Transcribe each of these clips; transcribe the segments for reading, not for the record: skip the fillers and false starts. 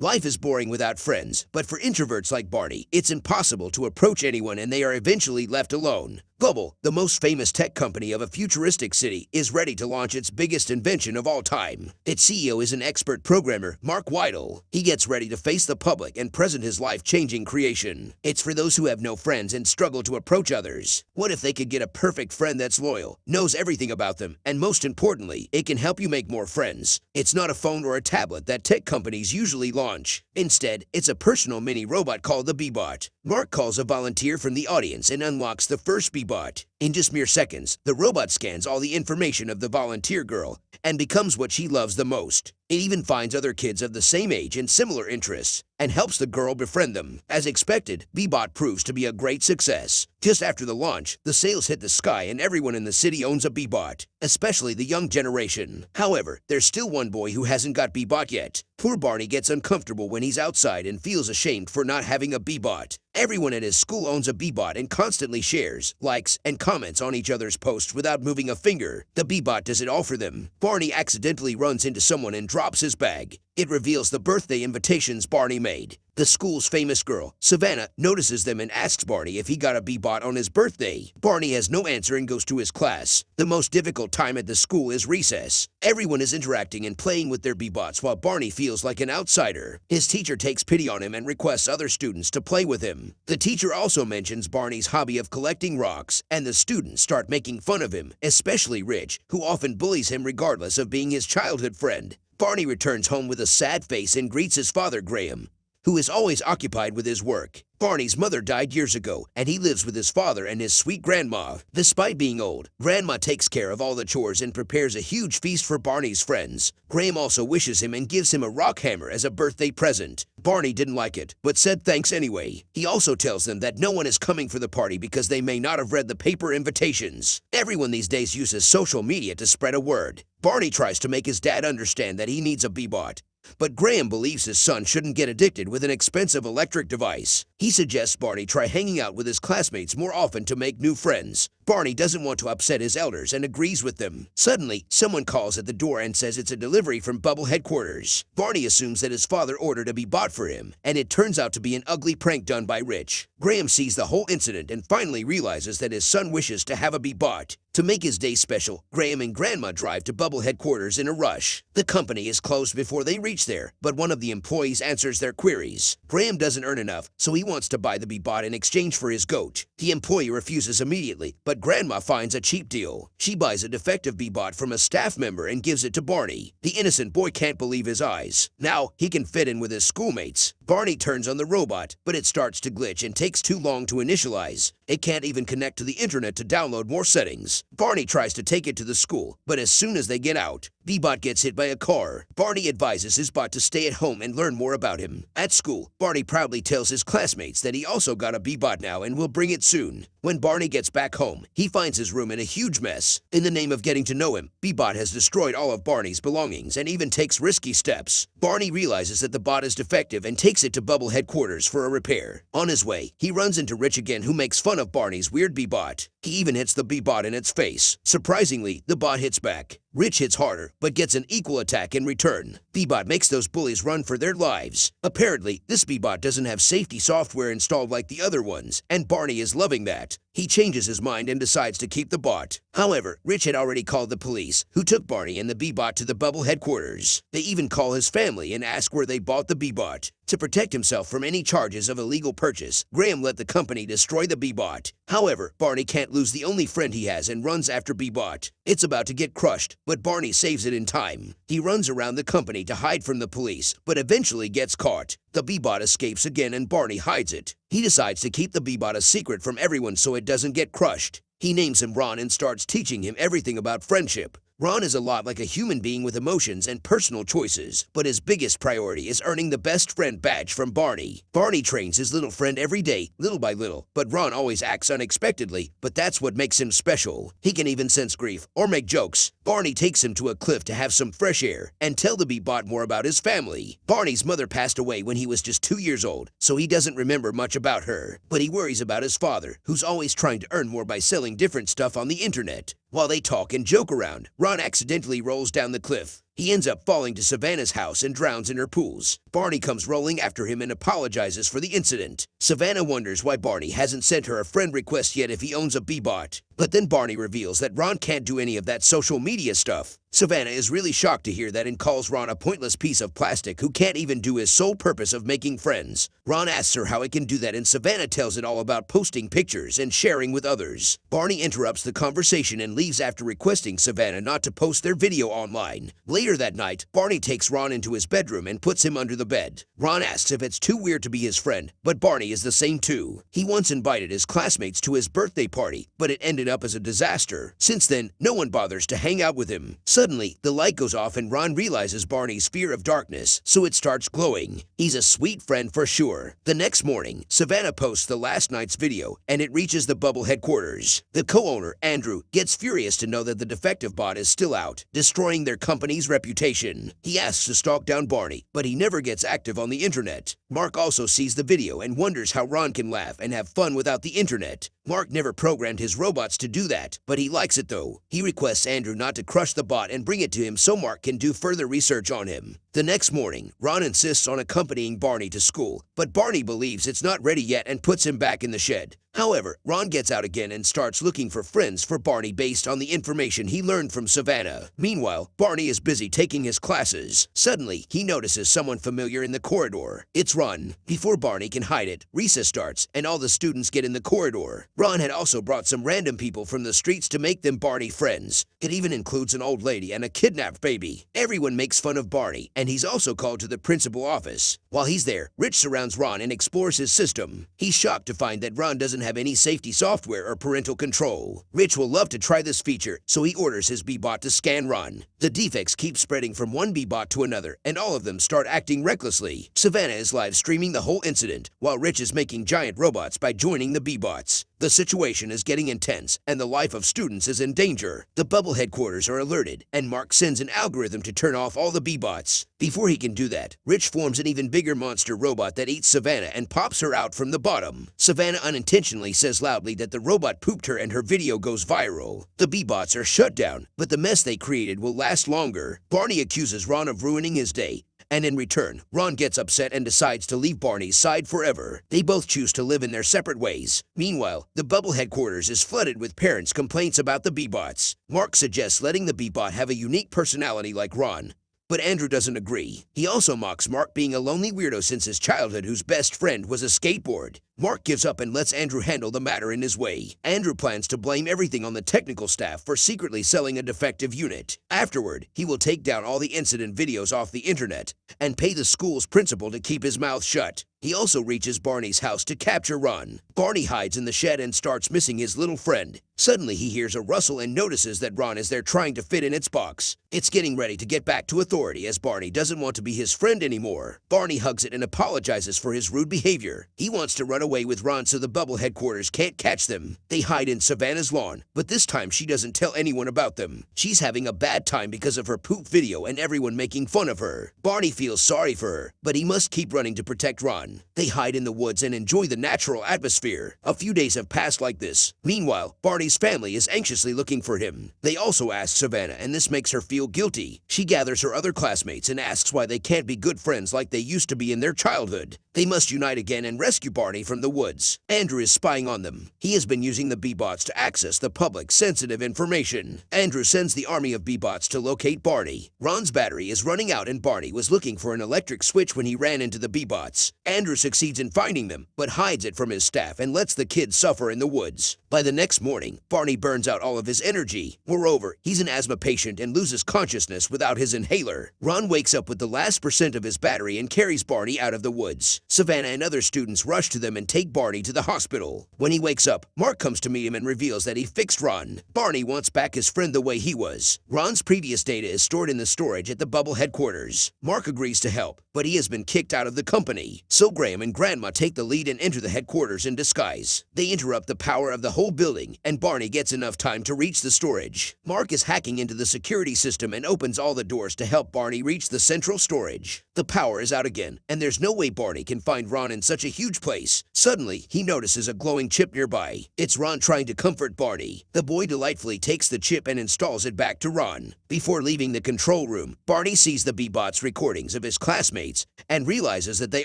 Life is boring without friends, but for introverts like Barney, it's impossible to approach anyone and they are eventually left alone. Bubble, the most famous tech company of a futuristic city, is ready to launch its biggest invention of all time. Its CEO is an expert programmer, Marc Wydell. He gets ready to face the public and present his life-changing creation. It's for those who have no friends and struggle to approach others. What if they could get a perfect friend that's loyal, knows everything about them, and most importantly, it can help you make more friends? It's not a phone or a tablet that tech companies usually launch. Instead, it's a personal mini robot called the Bee-Bot. Marc calls a volunteer from the audience and unlocks the first Bee-Bot. In just mere seconds, the robot scans all the information of the volunteer girl and becomes what she loves the most. It even finds other kids of the same age and similar interests and helps the girl befriend them. As expected, Bee-Bot proves to be a great success. Just after the launch, the sales hit the sky and everyone in the city owns a Bee-Bot, especially the young generation. However, there's still one boy who hasn't got Bee-Bot yet. Poor Barney gets uncomfortable when he's outside and feels ashamed for not having a Bee-Bot. Everyone at his school owns a Bee-Bot and constantly shares, likes, and comments on each other's posts without moving a finger. The Bee-Bot does it all for them. Barney accidentally runs into someone and drops his bag. It reveals the birthday invitations Barney made. The school's famous girl, Savannah, notices them and asks Barney if he got a Bee-Bot on his birthday. Barney has no answer and goes to his class. The most difficult time at the school is recess. Everyone is interacting and playing with their Bee-Bots while Barney feels like an outsider. His teacher takes pity on him and requests other students to play with him. The teacher also mentions Barney's hobby of collecting rocks, and the students start making fun of him, especially Rich, who often bullies him regardless of being his childhood friend. Barney returns home with a sad face and greets his father, Graham, who is always occupied with his work. Barney's mother died years ago, and he lives with his father and his sweet grandma. Despite being old, Grandma takes care of all the chores and prepares a huge feast for Barney's friends. Graham also wishes him and gives him a rock hammer as a birthday present. Barney didn't like it, but said thanks anyway. He also tells them that no one is coming for the party because they may not have read the paper invitations. Everyone these days uses social media to spread a word. Barney tries to make his dad understand that he needs a Bee-Bot, but Graham believes his son shouldn't get addicted with an expensive electric device. He suggests Barney try hanging out with his classmates more often to make new friends. Barney doesn't want to upset his elders and agrees with them. Suddenly, someone calls at the door and says it's a delivery from Bubble headquarters. Barney assumes that his father ordered a Bee-Bot for him, and it turns out to be an ugly prank done by Rich. Graham sees the whole incident and finally realizes that his son wishes to have a Bee-Bot. To make his day special, Graham and Grandma drive to Bubble headquarters in a rush. The company is closed before they reach there, but one of the employees answers their queries. Graham doesn't earn enough, so he wants to buy the Bee-Bot in exchange for his goat. The employee refuses immediately, but Grandma finds a cheap deal. She buys a defective Bee-Bot from a staff member and gives it to Barney. The innocent boy can't believe his eyes. Now he can fit in with his schoolmates. Barney turns on the robot, but it starts to glitch and takes too long to initialize. It can't even connect to the internet to download more settings. Barney tries to take it to the school, but as soon as they get out, Bee-Bot gets hit by a car. Barney advises his bot to stay at home and learn more about him. At school, Barney proudly tells his classmates that he also got a Bee-Bot now and will bring it soon. When Barney gets back home, he finds his room in a huge mess. In the name of getting to know him, Bee-Bot has destroyed all of Barney's belongings and even takes risky steps. Barney realizes that the bot is defective and takes it to Bubble headquarters for a repair. On his way, he runs into Rich again, who makes fun of Barney's weird Bee-Bot. He even hits the Bee-Bot in its face. Surprisingly, the bot hits back. Rich hits harder, but gets an equal attack in return. Bee-Bot makes those bullies run for their lives. Apparently, this Bee-Bot doesn't have safety software installed like the other ones, and Barney is loving that. He changes his mind and decides to keep the bot. However, Rich had already called the police, who took Barney and the Bee-Bot to the Bubble headquarters. They even call his family and ask where they bought the Bee-Bot. To protect himself from any charges of illegal purchase, Graham let the company destroy the Bee-Bot. However, Barney can't lose the only friend he has and runs after Bee-Bot. It's about to get crushed, but Barney saves it in time. He runs around the company to hide from the police, but eventually gets caught. The Bee-Bot escapes again and Barney hides it. He decides to keep the Bee-Bot a secret from everyone so it doesn't get crushed. He names him Ron and starts teaching him everything about friendship. Ron is a lot like a human being with emotions and personal choices, but his biggest priority is earning the best friend badge from Barney. Barney trains his little friend every day, little by little, but Ron always acts unexpectedly, but that's what makes him special. He can even sense grief or make jokes. Barney takes him to a cliff to have some fresh air and tell the Bee-Bot more about his family. Barney's mother passed away when he was just 2 years old, so he doesn't remember much about her, but he worries about his father, who's always trying to earn more by selling different stuff on the internet. While they talk and joke around, Ron accidentally rolls down the cliff. He ends up falling to Savannah's house and drowns in her pools. Barney comes rolling after him and apologizes for the incident. Savannah wonders why Barney hasn't sent her a friend request yet if he owns a B-bot. But then Barney reveals that Ron can't do any of that social media stuff. Savannah is really shocked to hear that and calls Ron a pointless piece of plastic who can't even do his sole purpose of making friends. Ron asks her how he can do that, and Savannah tells it all about posting pictures and sharing with others. Barney interrupts the conversation and leaves after requesting Savannah not to post their video online. Later that night, Barney takes Ron into his bedroom and puts him under the bed. Ron asks if it's too weird to be his friend, but Barney is the same too. He once invited his classmates to his birthday party, but it ended up as a disaster. Since then, no one bothers to hang out with him. Suddenly, the light goes off and Ron realizes Barney's fear of darkness, so it starts glowing. He's a sweet friend for sure. The next morning, Savannah posts the last night's video, and it reaches the Bubble headquarters. The co-owner, Andrew, gets furious to know that the defective bot is still out, destroying their company's reputation. He asks to stalk down Barney, but he never gets active on the internet. Mark also sees the video and wonders how Ron can laugh and have fun without the internet. Mark never programmed his robots to do that, but he likes it though. He requests Andrew not to crush the bot and bring it to him so Mark can do further research on him. The next morning, Ron insists on accompanying Barney to school, but Barney believes it's not ready yet and puts him back in the shed. However, Ron gets out again and starts looking for friends for Barney based on the information he learned from Savannah. Meanwhile, Barney is busy taking his classes. Suddenly, he notices someone familiar in the corridor. It's Ron. Before Barney can hide it, recess starts and all the students get in the corridor. Ron had also brought some random people from the streets to make them Barney friends. It even includes an old lady and a kidnapped baby. Everyone makes fun of Barney, and he's also called to the principal office. While he's there, Rich surrounds Ron and explores his system. He's shocked to find that Ron doesn't have any safety software or parental control. Rich will love to try this feature, so he orders his B-bot to scan Ron. The defects keep spreading from one B-bot to another, and all of them start acting recklessly. Savannah is live streaming the whole incident, while Rich is making giant robots by joining the B-bots. The situation is getting intense, and the life of students is in danger. The Bubble headquarters are alerted, and Mark sends an algorithm to turn off all the B-bots. Before he can do that, Rich forms an even bigger monster robot that eats Savannah and pops her out from the bottom. Savannah unintentionally says loudly that the robot pooped her and her video goes viral. The B-bots are shut down, but the mess they created will last longer. Barney accuses Ron of ruining his day, and in return, Ron gets upset and decides to leave Barney's side forever. They both choose to live in their separate ways. Meanwhile, the Bubble headquarters is flooded with parents' complaints about the B-bots. Mark suggests letting the B-bot have a unique personality like Ron, but Andrew doesn't agree. He also mocks Mark being a lonely weirdo since his childhood whose best friend was a skateboard. Mark gives up and lets Andrew handle the matter in his way. Andrew plans to blame everything on the technical staff for secretly selling a defective unit. Afterward, he will take down all the incident videos off the internet and pay the school's principal to keep his mouth shut. He also reaches Barney's house to capture Ron. Barney hides in the shed and starts missing his little friend. Suddenly, he hears a rustle and notices that Ron is there trying to fit in its box. It's getting ready to get back to authority as Barney doesn't want to be his friend anymore. Barney hugs it and apologizes for his rude behavior. He wants to run away with Ron so the Bubble headquarters can't catch them. They hide in Savannah's lawn, but this time she doesn't tell anyone about them. She's having a bad time because of her poop video and everyone making fun of her. Barney feels sorry for her, but he must keep running to protect Ron. They hide in the woods and enjoy the natural atmosphere. A few days have passed like this. Meanwhile, Barney's family is anxiously looking for him. They also ask Savannah, and this makes her feel guilty. She gathers her other classmates and asks why they can't be good friends like they used to be in their childhood. They must unite again and rescue Barney from the woods. Andrew is spying on them. He has been using the B-bots to access the public's sensitive information. Andrew sends the army of B-bots to locate Barney. Ron's battery is running out and Barney was looking for an electric switch when he ran into the B-bots. Andrew succeeds in finding them, but hides it from his staff and lets the kids suffer in the woods. By the next morning, Barney burns out all of his energy. Moreover, he's an asthma patient and loses consciousness without his inhaler. Ron wakes up with the last percent of his battery and carries Barney out of the woods. Savannah and other students rush to them and take Barney to the hospital. When he wakes up, Mark comes to meet him and reveals that he fixed Ron. Barney wants back his friend the way he was. Ron's previous data is stored in the storage at the Bubble headquarters. Mark agrees to help, but he has been kicked out of the company. So Graham and Grandma take the lead and enter the headquarters in disguise. They interrupt the power of the whole building, and Barney gets enough time to reach the storage. Mark is hacking into the security system and opens all the doors to help Barney reach the central storage. The power is out again, and there's no way Barney can find Ron in such a huge place. Suddenly, he notices a glowing chip nearby. It's Ron trying to comfort Barney. The boy delightfully takes the chip and installs it back to Ron. Before leaving the control room, Barney sees the Bebot's recordings of his classmates and realizes that they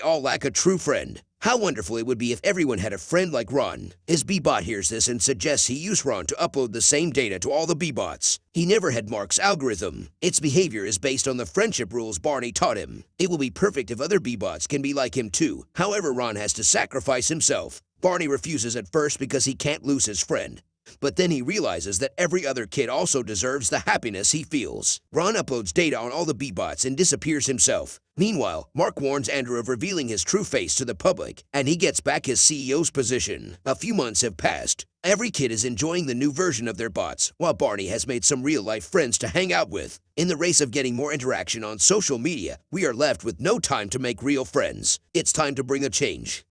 all lack a true friend. How wonderful it would be if everyone had a friend like Ron. His Bebot hears this and suggests he use Ron to upload the same data to all the Bebots. He never had Marc's algorithm. Its behavior is based on the friendship rules Barney taught him. It will be perfect if other Bebots can be like him too. However, Ron has to sacrifice himself. Barney refuses at first because he can't lose his friend. But then he realizes that every other kid also deserves the happiness he feels. Ron uploads data on all the Bebots and disappears himself. Meanwhile, Marc warns Andrew of revealing his true face to the public, and he gets back his CEO's position. A few months have passed. Every kid is enjoying the new version of their bots, while Barney has made some real-life friends to hang out with. In the race of getting more interaction on social media, we are left with no time to make real friends. It's time to bring a change.